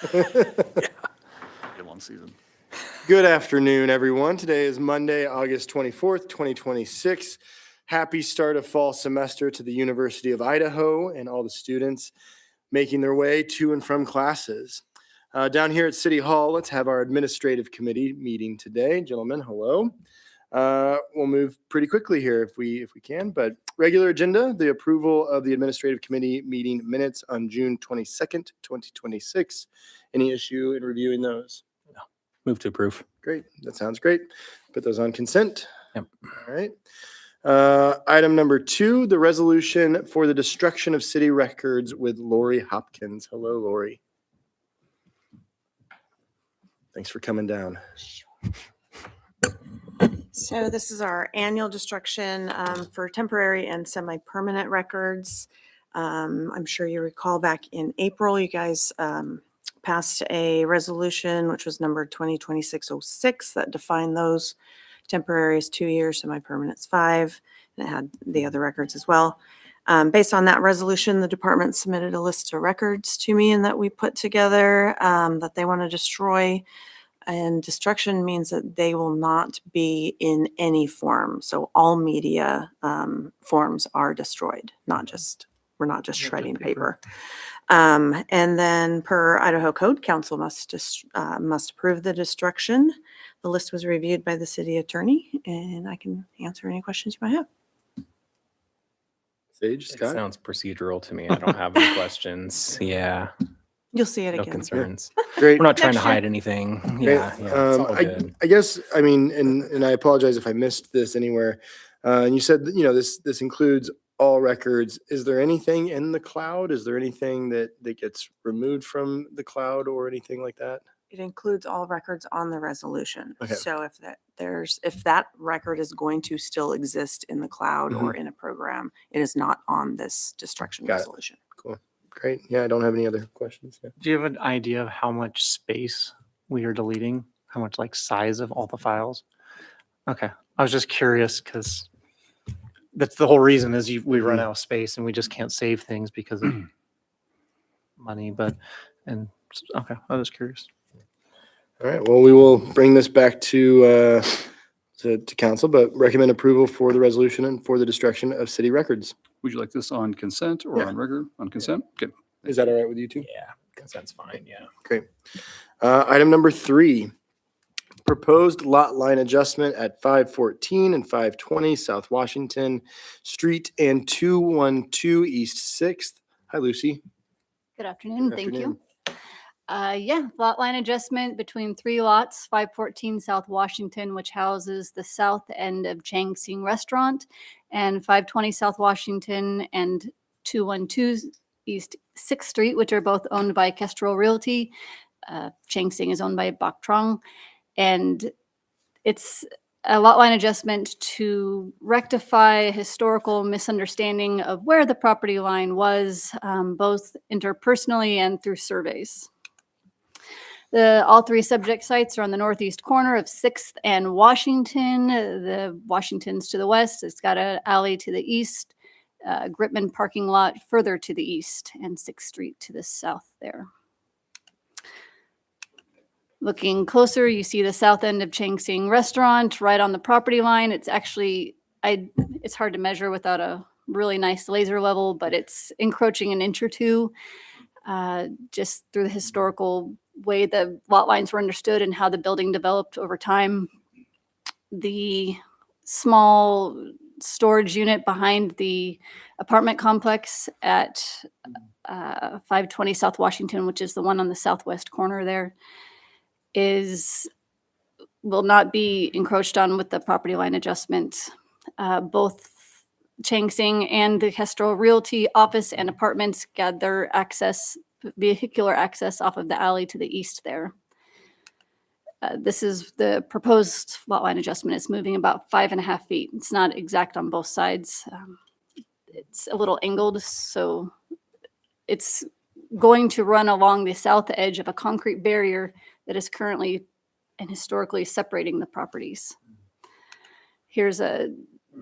Good long season. Good afternoon, everyone. Today is Monday, August 24th, 2026. Happy start of fall semester to the University of Idaho and all the students making their way to and from classes. Down here at City Hall, let's have our administrative committee meeting today. Gentlemen, hello. We'll move pretty quickly here if we can, but regular agenda, the approval of the administrative committee meeting minutes on June 22nd, 2026. Any issue in reviewing those? Move to approve. Great, that sounds great. Put those on consent. Yep. All right. Item number 2, the resolution for the destruction of city records with Lori Hopkins. Hello, Lori. Thanks for coming down. So this is our annual destruction for temporary and semi-permanent records. I'm sure you recall back in April, you guys passed a resolution, which was number 2026-06, that defined those. Temporary is 2 years, semi-permanent is 5, and it had the other records as well. Based on that resolution, the department submitted a list of records to me and that we put together that they want to destroy. And destruction means that they will not be in any form. So all media forms are destroyed, we're not just shredding paper. And then per Idaho Code, council must approve the destruction. The list was reviewed by the city attorney, and I can answer any questions you might have. Sage, It Scott? sounds procedural to me. I don't have any questions. Yeah, You'll see it no again. concerns. Great. We're not trying to Next year. hide anything. Great. Yeah, it's all good. I guess, I mean, and I apologize if I missed this anywhere. And you said, that, this includes all records. Is there anything in the cloud? Is there anything that gets removed from the cloud or anything like that? It includes all records on the resolution. Okay. So if that record is going to still exist in the cloud or in a program, it is not on this destruction Got it. resolution. Cool. Great. Yeah, I don't have any other questions. Yeah. Do you have an idea of how much space we are deleting? How much size of all the files? Okay. I was just curious because that's the whole reason is we run out of space and we just can't save things because of money. Okay. I was curious. All right. Well, we will bring this back to council, but recommend approval for the resolution and for the destruction of city records. Would you like this on consent or Yeah. on regular? On consent? Okay. Is that all right with you two? Yeah, consent's fine. Yeah. Great. Item number 3, proposed lot line adjustment at 514 and 520 South Washington Street and 212 East 6th. Hi, Lucy. Good afternoon. Good Thank afternoon. you. Lot line adjustment between 3 lots, 514 South Washington, which houses the south end of Chang Sing Restaurant, and 520 South Washington and 212 East 6th Street, which are both owned by Kestrel Realty. Chang Sing is owned by Bok Trong, and it's a lot line adjustment to rectify a historical misunderstanding of where the property line was, both interpersonally and through surveys. All 3 subject sites are on the northeast corner of 6th and Washington. The Washington's to the west. It's got an alley to the east, Gritman parking lot further to the east, and 6th Street to the south there. Looking closer, you see the south end of Chang Sing Restaurant right on the property line. It's actually, it's hard to measure without a really nice laser level, but it's encroaching an inch or two, just through the historical way the lot lines were understood and how the building developed over time. The small storage unit behind the apartment complex at 520 South Washington, which is the one on the southwest corner there, will not be encroached on with the property line adjustment. Both Chang Sing and the Kestrel Realty office and apartments gather vehicular access off of the alley to the east there. This is the proposed lot line adjustment. It's moving about 5.5 feet. It's not exact on both sides. It's a little angled, so it's going to run along the south edge of a concrete barrier that is currently and historically separating the properties. Here's a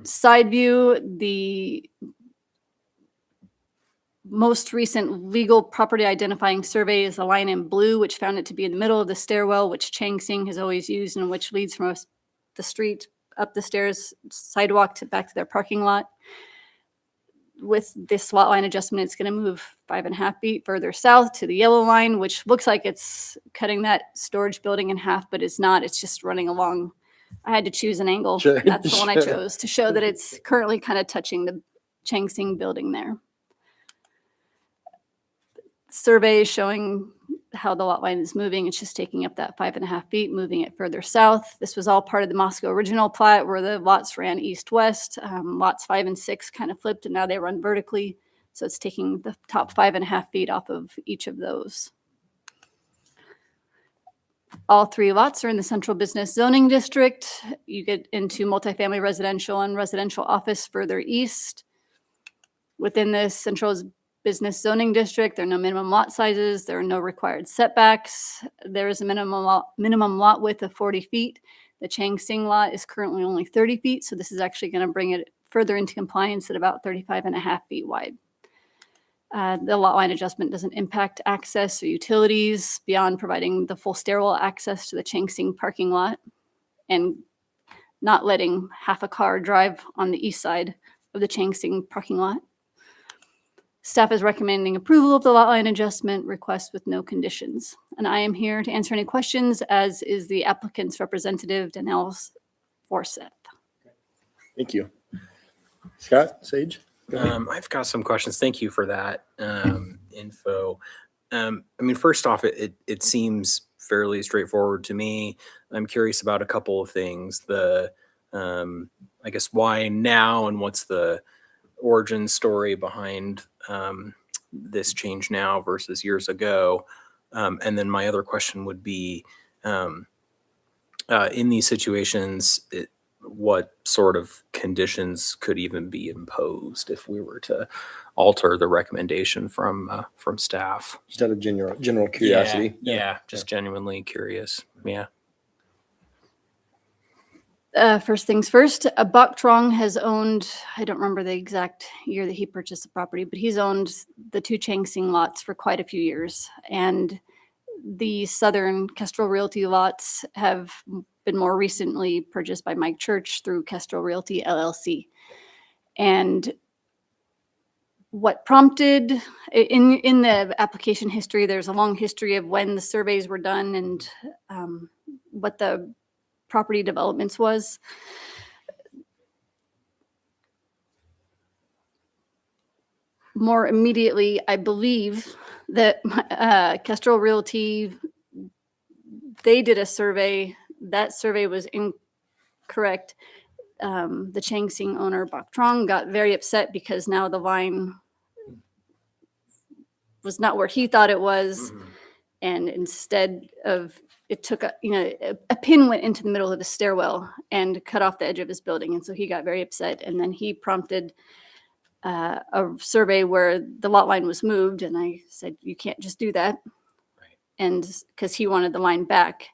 side view. The most recent legal property identifying survey is the line in blue, which found it to be in the middle of the stairwell, which Chang Sing has always used and which leads from the street up the stairs, sidewalk to back to their parking lot. With this lot line adjustment, it's going to move 5.5 feet further south to the yellow line, which looks like it's cutting that storage building in half, but it's not. It's just running along. I had to choose an angle. Sure, And that's the one I sure. chose to show that it's currently kind of touching the Chang Sing building there. Survey showing how the lot line is moving. It's just taking up that 5.5 feet, moving it further south. This was all part of the Moscow original plat where the lots ran east-west. Lots 5 and 6 kind of flipped and now they run vertically. So it's taking the top 5.5 feet off of each of those. All 3 lots are in the central business zoning district. You get into multifamily residential and residential office further east. Within the central business zoning district, there are no minimum lot sizes. There are no required setbacks. There is a minimum lot width of 40 feet. The Chang Sing lot is currently only 30 feet. So this is actually going to bring it further into compliance at about 35.5 feet wide. The lot line adjustment doesn't impact access or utilities beyond providing the full stairwell access to the Chang Sing parking lot and not letting half a car drive on the east side of the Chang Sing parking lot. Staff is recommending approval of the lot line adjustment request with no conditions. And I am here to answer any questions, as is the applicant's representative, Danelle Forsyth. Thank you. Scott, Sage? I've got some questions. Thank you for that info. I mean, first off, it seems fairly straightforward to me. I'm curious about a couple of things. I guess why now, and what's the origin story behind this change now versus years ago? And then my other question would be, in these situations, what sort of conditions could even be imposed if we were to alter the recommendation from staff? Just out of general curiosity. Yeah, just genuinely curious. Yeah. First things first, Bok Trong has owned, I don't remember the exact year that he purchased the property, but he's owned the 2 Chang Sing lots for quite a few years. And the Southern Kestrel Realty lots have been more recently purchased by Mike Church through Kestrel Realty LLC. And what prompted, in the application history, there's a long history of when the surveys were done and what the property developments was. More immediately, I believe that Kestrel Realty, they did a survey. That survey was incorrect. The Chang Sing owner, Bok Trong, got very upset because now the line was not where he thought it was. And instead of, it took a pin went into the middle of the stairwell and cut off the edge of his building. And so he got very upset. And then he prompted a survey where the lot line was moved. And I said, you can't just do that. Right. And because he wanted the line back.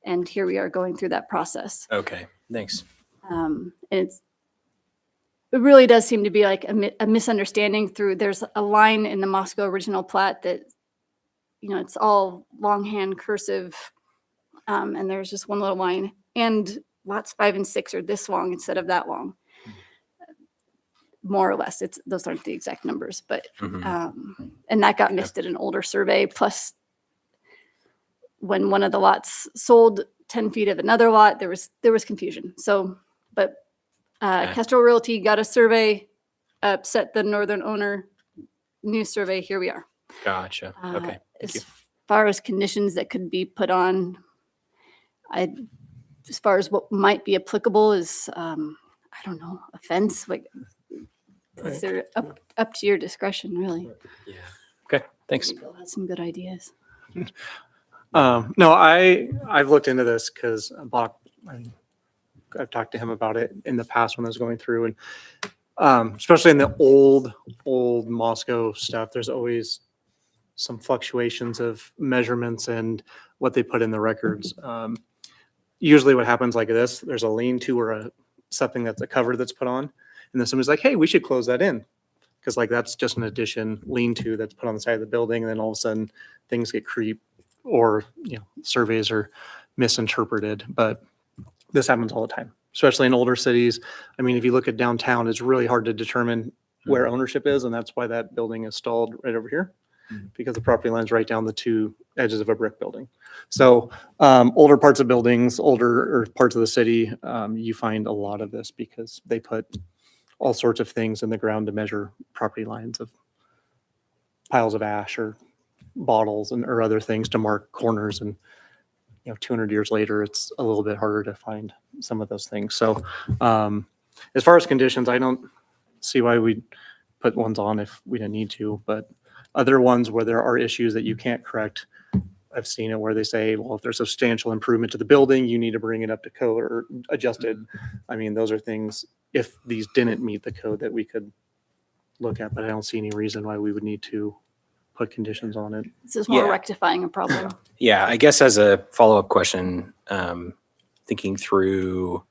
And here we are going through that process. Okay, thanks. And it really does seem to be like a misunderstanding through, there's a line in the Moscow original plat that, it's all longhand cursive. And there's just one little line, and lots 5 and 6 are this long instead of that long. More or less, those aren't the exact numbers, but, and that got missed at an older survey. Plus, when one of the lots sold 10 feet of another lot, there was confusion. So, but Kestrel Realty got a survey, upset the northern owner, new survey, here we are. Gotcha. Okay. Thank you. As far as conditions that could be put on, as far as what might be applicable is, I don't know, a fence, like, is there up to your discretion, really. Yeah. Okay, thanks. People have some good ideas. No, I've looked into this because I've talked to him about it in the past when I was going through, and especially in the old Moscow stuff, there's always some fluctuations of measurements and what they put in the records. Usually what happens like this, there's a lean-to or something that's a cover that's put on, and then somebody's like, hey, we should close that in. Because like that's just an addition lean-to that's put on the side of the building, and then all of a sudden things get creep or, surveys are misinterpreted. But this happens all the time, especially in older cities. I mean, if you look at downtown, it's really hard to determine where ownership is, and that's why that building is stalled right over here, because the property line's right down the two edges of a brick building. So older parts of buildings, older or parts of the city, you find a lot of this because they put all sorts of things in the ground to measure property lines of piles of ash or bottles or other things to mark corners. And 200 years later, it's a little bit harder to find some of those things. So as far as conditions, I don't see why we'd put ones on if we didn't need to, but other ones where there are issues that you can't correct, I've seen it where they say, well, if there's substantial improvement to the building, you need to bring it up to code or adjust it. I mean, those are things, if these didn't meet the code, that we could look at, but I don't see any reason why we would need to put conditions on it. This is more Yeah. rectifying a problem. Yeah, I guess as a follow-up question, thinking through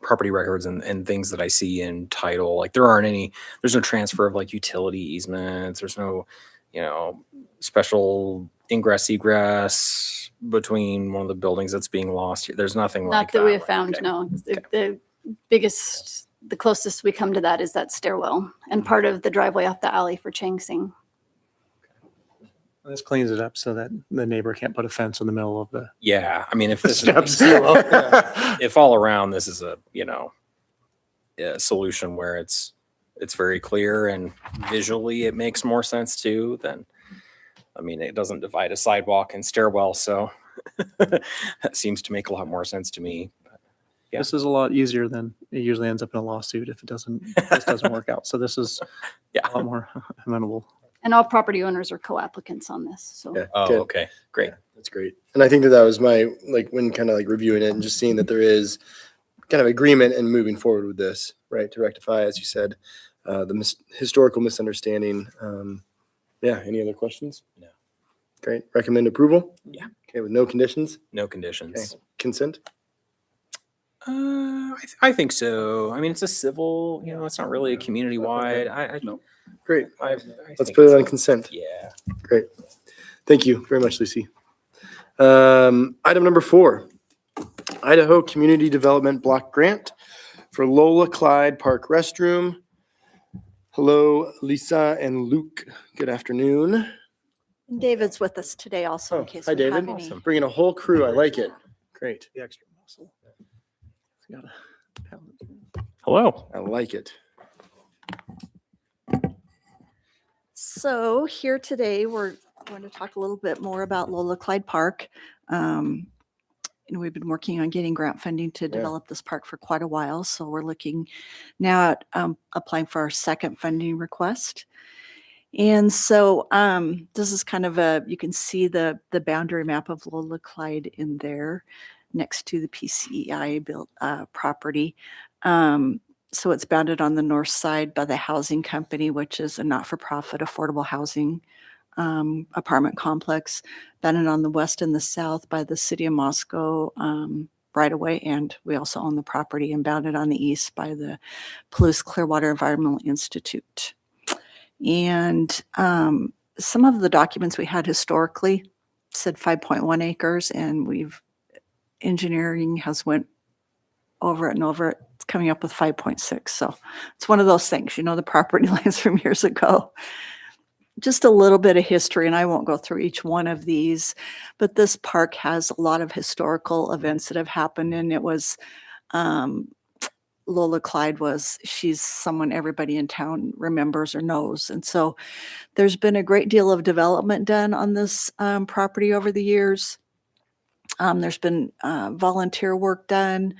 property records and things that I see in title, like there's no transfer of like utility easements. There's no, special ingress egress between one of the buildings that's being lost here. There's nothing like Not that we have right? found, Okay. no. The closest we come to that is that stairwell and part of the driveway off the alley for Changsing. This cleans it up so that the neighbor can't put a fence in the middle of the Yeah, I mean, if this steps. if all around this is a solution where it's very clear and visually it makes more sense too, then I mean, it doesn't divide a sidewalk and stairwell, so that seems to make a lot more sense to me. Yeah. This is a lot easier than it usually ends up in a lawsuit if this doesn't work out. So this is Yeah. a lot more amenable. And all property owners are co-applicants on this, so. Yeah, Oh, good. okay, great. That's great. And I think that was my, when kind of reviewing it and just seeing that there is kind of agreement and moving forward with this, right, to rectify, as you said, the historical misunderstanding. Yeah, any other questions? No. Great. Recommend approval? Yeah. Okay, with no conditions? No Okay. conditions. Consent? I think so. I mean, it's a civil, it's not really a community wide. No. Great. I Let's think put it it's on a- consent. Yeah. Great. Thank you very much, Lucy. Item number 4, Idaho Community Development Block Grant for Lola Clyde Park Restroom. Hello, Lisa and Luke. Good afternoon. David's with us today also Oh, in case hi, we have David. any. Bringing a whole crew. I like it. Great. The extra muscle. Hello. I like it. So here today, we're going to talk a little bit more about Lola Clyde Park. We've been working on getting grant funding to develop this park for quite a while. So we're looking now at applying for our second funding request. And so this is kind of you can see the boundary map of Lola Clyde in there next to the PCEI built property. So it's bounded on the north side by the housing company, which is a not-for-profit affordable housing apartment complex, bounded on the west and the south by the city of Moscow right away. And we also own the property, and bounded on the east by the Palouse Clearwater Environmental Institute. And some of the documents we had historically said 5.1 acres, and engineering has went over it and over it. It's coming up with 5.6. So it's one of those things, the property lines from years ago. Just a little bit of history, and I won't go through each one of these, but this park has a lot of historical events that have happened, and it was Lola Clyde she's someone everybody in town remembers or knows. And so there's been a great deal of development done on this property over the years. There's been volunteer work done.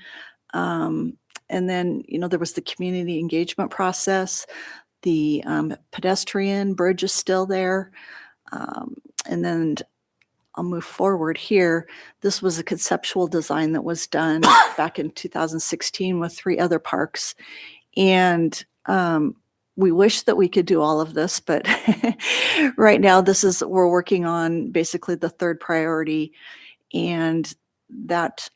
And then, there was the community engagement process. The pedestrian bridge is still there. And then I'll move forward here. This was a conceptual design that was done back in 2016 with 3 other parks. And we wish that we could do all of this, but right now we're working on basically the third priority. And that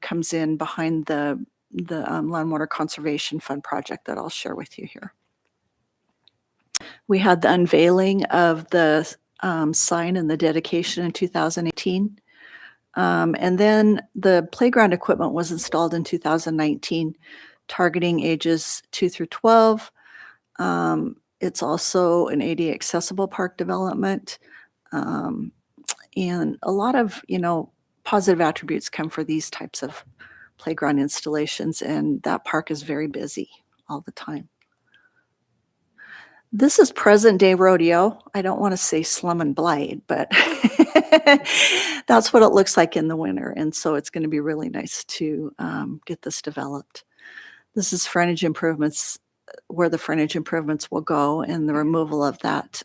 comes in behind the Land Water Conservation Fund project that I'll share with you here. We had the unveiling of the sign and the dedication in 2018. And then the playground equipment was installed in 2019, targeting ages 2 through 12. It's also an ADA accessible park development. And a lot of, positive attributes come for these types of playground installations, and that park is very busy all the time. This is present day rodeo. I don't want to say slum and blight, but that's what it looks like in the winter. And so it's going to be really nice to get this developed. This is frontage improvements, where the frontage improvements will go, and the removal of that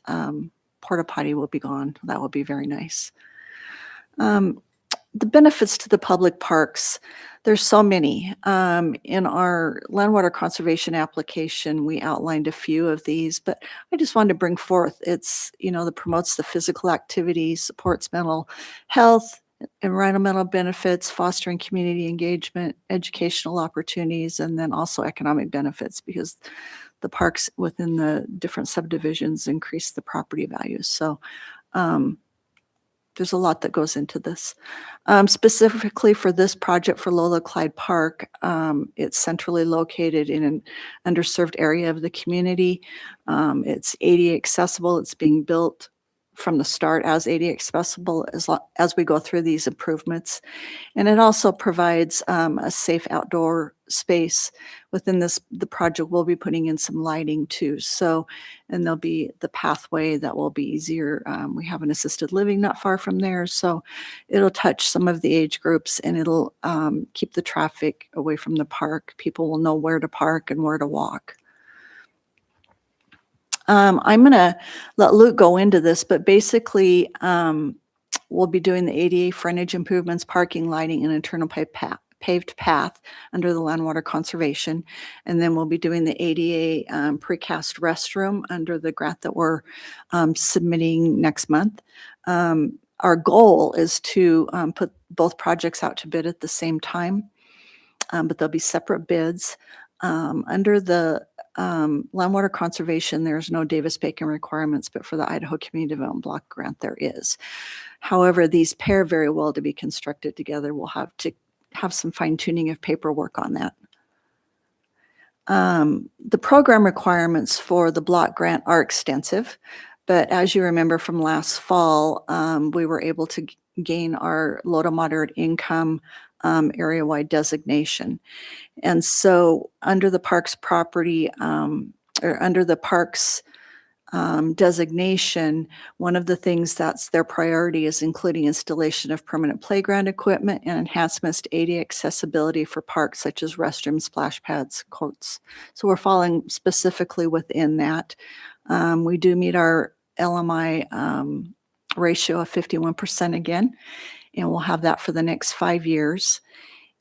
porta potty will be gone. That will be very nice. The benefits to the public parks, there's so many. In our land water conservation application, we outlined a few of these, but I just wanted to bring forth, it's, that promotes the physical activity, supports mental health, environmental benefits, fostering community engagement, educational opportunities, and then also economic benefits, because the parks within the different subdivisions increase the property values. So there's a lot that goes into this. Specifically for this project for Lola Clyde Park, it's centrally located in an underserved area of the community. It's ADA accessible. It's being built from the start as ADA accessible as we go through these improvements. And it also provides a safe outdoor space. Within the project, we'll be putting in some lighting too. So, and there'll be the pathway that will be easier. We have an assisted living not far from there. So it'll touch some of the age groups, and it'll keep the traffic away from the park. People will know where to park and where to walk. I'm going to let Luke go into this, but basically we'll be doing the ADA frontage improvements, parking, lighting, and internal paved path under the land water conservation. And then we'll be doing the ADA precast restroom under the grant that we're submitting next month. Our goal is to put both projects out to bid at the same time, but there'll be separate bids. Under the land water conservation, there's no Davis-Bacon requirements, but for the Idaho Community Development Block Grant, there is. However, these pair very well to be constructed together. We'll have to have some fine tuning of paperwork on that. The program requirements for the block grant are extensive, but as you remember from last fall, we were able to gain our low to moderate income area-wide designation. And so under the parks property, or under the parks designation, one of the things that's their priority is including installation of permanent playground equipment and enhancements to ADA accessibility for parks such as restrooms, splash pads, courts. So we're falling specifically within that. We do meet our LMI ratio of 51% again, and we'll have that for the next 5 years.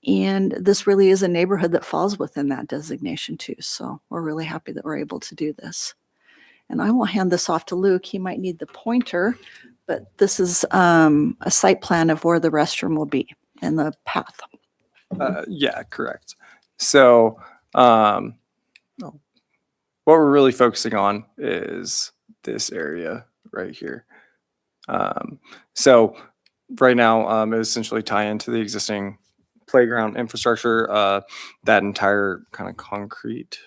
And this really is a neighborhood that falls within that designation too. So we're really happy that we're able to do this. And I will hand this off to Luke. He might need the pointer, but this is a site plan of where the restroom will be and the path. Yeah, correct. So what we're really focusing on is this area right here. So right now it essentially tie into the existing playground infrastructure, that entire kind of concrete.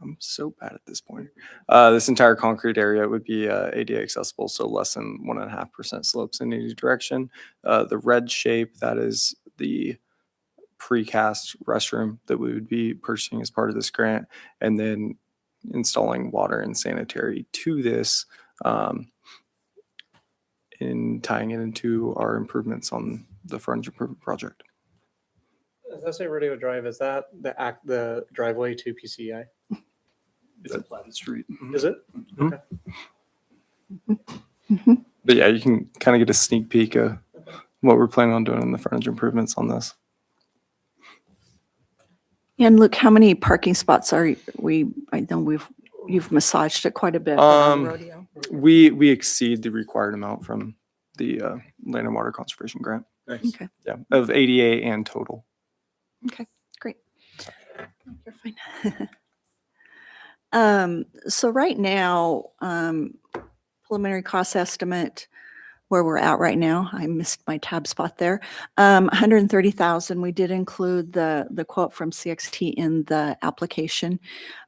I'm so bad at this point. This entire concrete area would be ADA accessible, so less than 1.5% slopes in any direction. The red shape, that is the precast restroom that we would be purchasing as part of this grant, and then installing water and sanitary to this, in tying it into our improvements on the frontage improvement project. As I say Rodeo Drive, is that the driveway to PCI? It's a platted street. Is it? But yeah, you can kind of get a sneak peek of what we're planning on doing in the frontage improvements on this. And look, how many parking spots are we? I know you've massaged it quite a bit. Rodeo. We exceed the required amount from the Land and Water Conservation Grant. Nice. Okay. Yeah, of 88 and total. Okay, great. You're fine. So right now, preliminary cost estimate, where we're at right now, I missed my tab spot there. 130,000. We did include the quote from CXT in the application.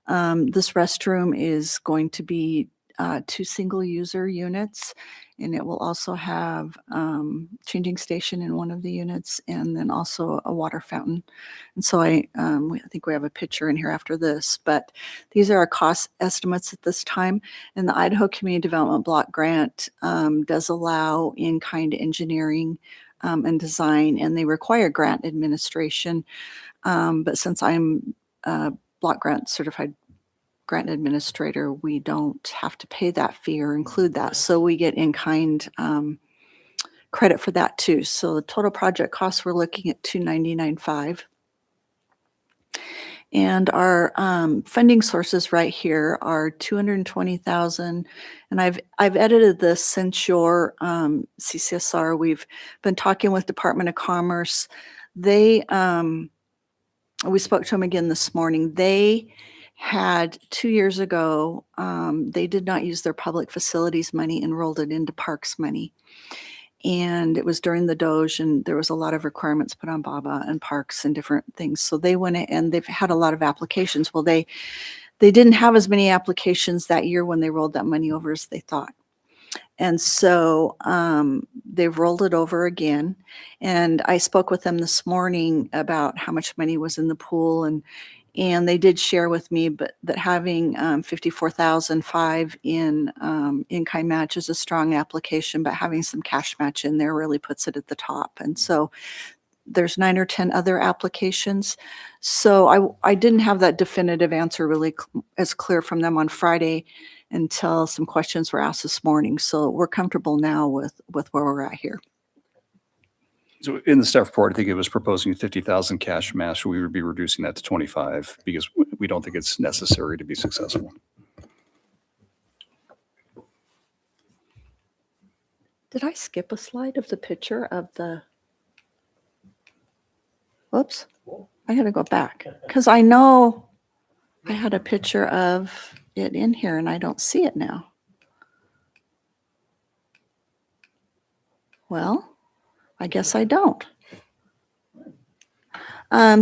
This restroom is going to be 2 single user units, and it will also have changing station in one of the units, and then also a water fountain. And so I think we have a picture in here after this, but these are our cost estimates at this time. And the Idaho Community Development Block Grant does allow in-kind engineering and design, and they require grant administration. But since I'm a block grant certified grant administrator, we don't have to pay that fee or include that. So we get in-kind credit for that too. So the total project costs, we're looking at $299,500. And our funding sources right here are $220,000. And I've edited this since your CCSR. We've been talking with Department of Commerce. We spoke to them again this morning. They had 2 years ago, they did not use their public facilities money and rolled it into parks money. And it was during the Doge, and there was a lot of requirements put on BABA and parks and different things. So they went in, and they've had a lot of applications. Well, they didn't have as many applications that year when they rolled that money over as they thought. And so they've rolled it over again. And I spoke with them this morning about how much money was in the pool, and they did share with me that having $54,500 in-kind match is a strong application, but having some cash match in there really puts it at the top. And so there's 9 or 10 other applications. So I didn't have that definitive answer really as clear from them on Friday until some questions were asked this morning. So we're comfortable now with where we're at here. So in the staff report, I think it was proposing 50,000 cash match. We would be reducing that to 25 because we don't think it's necessary to be successful. Did I skip a slide of the picture of the? Whoops, I gotta go back because I know I had a picture of it in here and I don't see it now. Well, I guess I don't.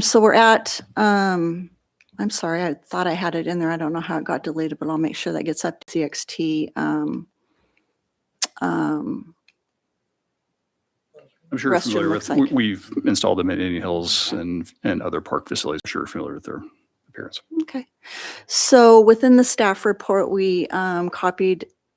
So we're at, I'm sorry, I thought I had it in there. I don't know how it got deleted, but I'll make sure that gets up to CXT. I'm sure you're Restroom familiar looks with, like. we've installed them at Indian Hills and other park facilities. I'm sure you're familiar with their appearance. Okay. So within the staff report, we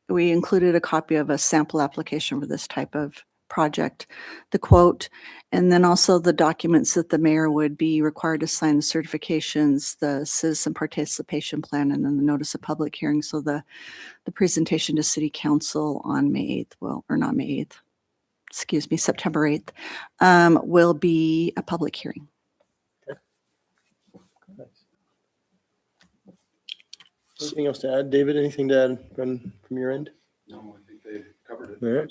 included a copy of a sample application for this type of project, the quote, and then also the documents that the mayor would be required to sign, the certifications, the citizen participation plan, and then the notice of public hearing. So the presentation to city council on May 8th, well, or not May 8th, excuse me, September 8th, will be a public hearing. Anything else to add, David? Anything to add from your end? No, I think they covered All right.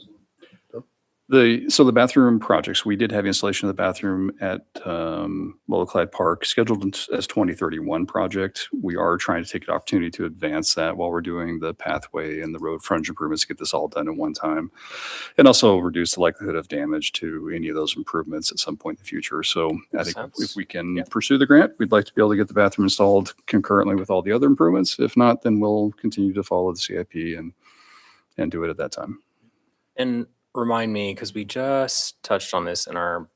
So the bathroom projects, we did have installation of the bathroom at Lower Clyde Park scheduled as 2031 project. We are trying to take an opportunity to advance that while we're doing the pathway and the road frontage improvements to get this all done at one time. And also reduce the likelihood of damage to any of those improvements at some point in the future. So I think if we can pursue the grant, we'd like to be able to get the bathroom installed concurrently with all the other improvements. If not, then we'll continue to follow the CIP and do it at that time. And remind me, because we just touched on this in our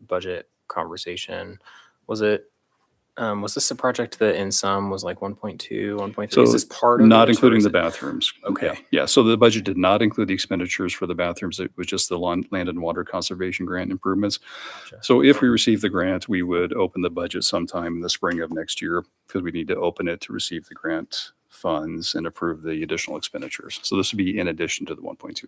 budget conversation. Was this a project that in sum was like 1.2, 1.3? So is this part of not this, or including is the it- bathrooms. Okay. Yeah. So the budget did not include the expenditures for the bathrooms. It was just the land and water conservation grant improvements. Gotcha. So if we receive the grant, we would open the budget sometime in the spring of next year because we need to open it to receive the grant funds and approve the additional expenditures. So this would be in addition to the 1.2.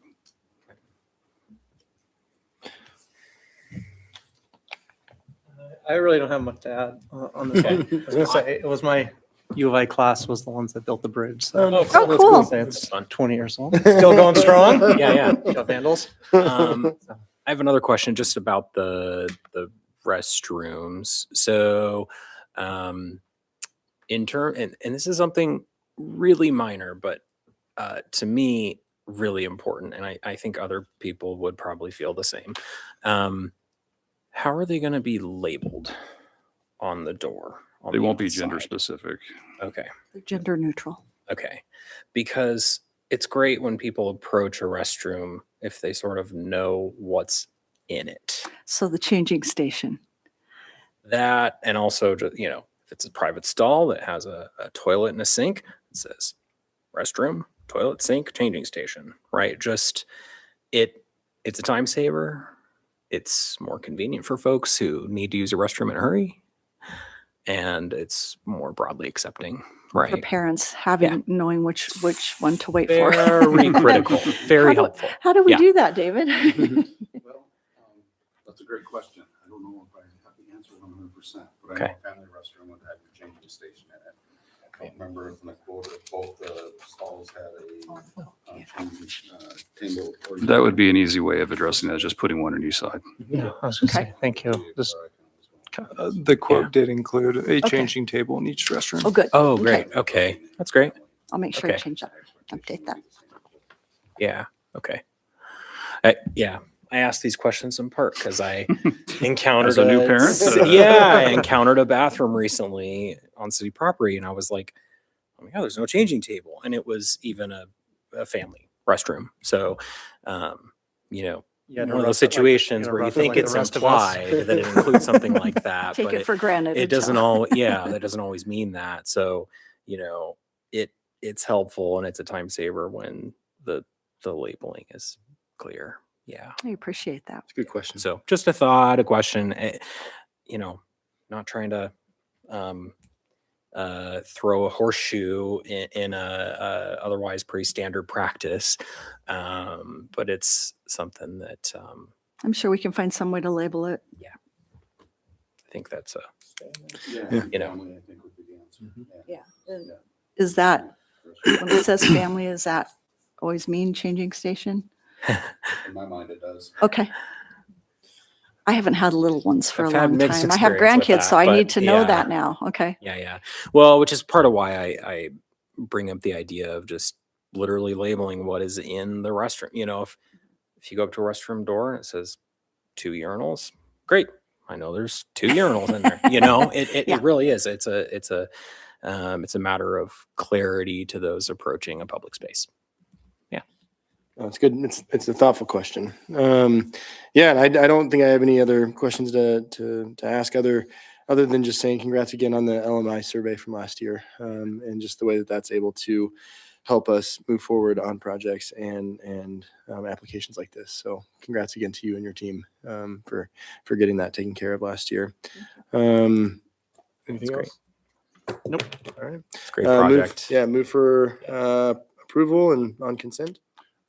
I really don't have much to add on this one. I was gonna say, it was my U of I class was the ones that built the bridge. So Oh, let's cool. say it's That's fun. 20 years old. Still going strong? Yeah, yeah. Shove handles. I have another question just about the restrooms. So and this is something really minor, but to me, really important, and I think other people would probably feel the same. How are they going to be labeled on the door? On They the won't be gender outside? specific. Okay. They're gender neutral. Okay. Because it's great when people approach a restroom if they sort of know what's in it. So the changing station. That, and also, just, you know, if it's a private stall that has a toilet and a sink, it says restroom, toilet, sink, changing station, right? Just it's a time saver. It's more convenient for folks who need to use a restroom in a hurry. And it's more broadly accepting, For right? parents knowing which one to wait for. Very critical, very How do- helpful. How do we Yeah. do that, David? Well, that's a great question. I don't know if I have the answer 100%, but I Okay. know a family restroom would have a changing station in it. I don't remember if in the quote if both the stalls had a changing table. or- That would be an easy way of addressing that, just putting one on each side. Yeah, I was gonna Okay. say, thank you. Just, The quote did include a changing table in each restroom. Oh, good. Oh, Okay. great. Okay. That's great. I'll make sure to Okay. change that, update that. Yeah. Okay. Yeah. I asked these questions in part because I encountered As a new parent? Yeah, I encountered a bathroom recently on city property, and I was like, "Oh my god, there's no changing table," and it was even a family restroom. So, you know, yeah, one of those situations where you think it's implied that it includes something like that, Take but it for granted. it doesn't until- all that doesn't always mean that. So, you know, it's helpful and it's a time saver when the labeling is clear. Yeah. I appreciate that. It's a good question. So just a thought, a question, you know, not trying to throw a horseshoe in a otherwise pretty standard practice. But it's something that I'm sure we can find some way to label it. I think that's Yeah, You know. family, I think would be the answer. Yeah. Is that, when it says family, is that always mean changing station? In my mind, it does. Okay. I haven't had little ones for a I've had long mixed time. I have experience with grandkids, so that, I but need to know yeah. that now. Okay. Yeah. Well, which is part of why I bring up the idea of just literally labeling what is in the restroom. You know, if you go up to a restroom door and it says 2 urinals, great. I know there's 2 urinals in there. You know, it Yeah. really is. It's a matter of clarity to those approaching a public space. Oh, it's good. It's a thoughtful question. Yeah, and I don't think I have any other questions to ask other than just saying congrats again on the LMI survey from last year, and just the way that that's able to help us move forward on projects and applications like this. So congrats again to you and your team for getting that taken care of last year. Anything great. else? Nope. All right. It's a great Move- project. Move for approval and on consent.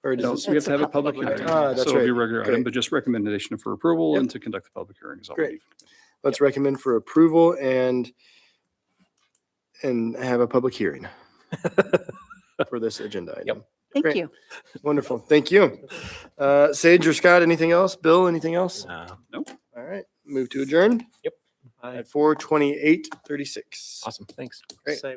Or does No, this? we have to have a It's a public public hearing. hearing. Ah, that's So it'll be a right. regular item, Great. but just recommendation for approval Yep. and to conduct the public hearing is all we Great. need. Let's recommend for approval and have a public hearing for this agenda item. Thank Great. you. Wonderful. Thank you. Sage or Scott, anything else? Bill, anything else? Nope. All right. Move to adjourn I at 4:28:36. Awesome. Thanks. Great. say